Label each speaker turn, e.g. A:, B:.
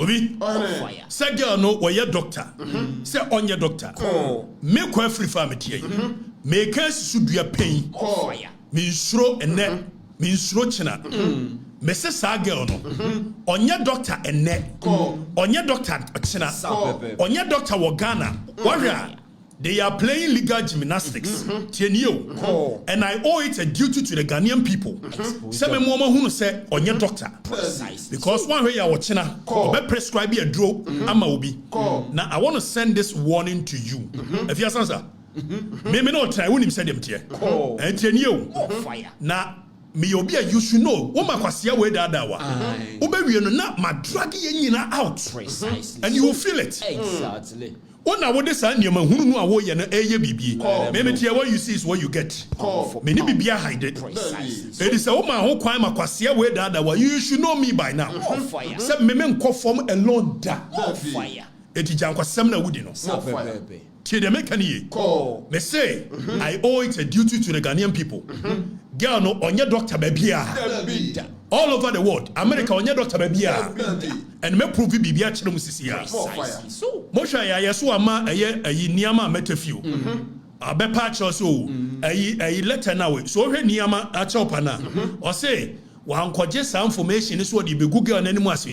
A: Obi, say girl no we doctor. Say on your doctor. Me kwa free family here. Me case should be a pain. Me sro ene, me sro china. Me say sa girl no. On your doctor ene. On your doctor china. On your doctor wo Ghana. Warrior. They are playing legal gymnastics. And I owe it a duty to the Ghanaian people. Say me mama who say on your doctor. Because one way you watching now, prescribe a drug, ama obi. Now I want to send this warning to you. If you answer, me no try when him say them here. And fire. Now me obi you should know. Wo makwasia we da wa. Obewie no na ma drag ye nyina out. Precisely. And you will feel it. Exactly. Ona wo de sa niam hunu no awo ye na eye bibie. Me tie what you see is what you get. Me ni bibia hide it. It is a woman ho kwan makwasia we da wa. You should know me by now. Say me nko form alone da. Fire. Eti jankwasem na wudi no. Tie de make ani. Me say I owe it a duty to the Ghanaian people. Girl no onye doctor babia. All over the world, America onye doctor babia. And me prove bibia kire mu sisia. Mosha ya yeso ama ayi niama metafio. Abepa cho so ayi letter na we. So hwe niama a chopa na. O say wa nkwaje sa information so de be Google na nimu ase.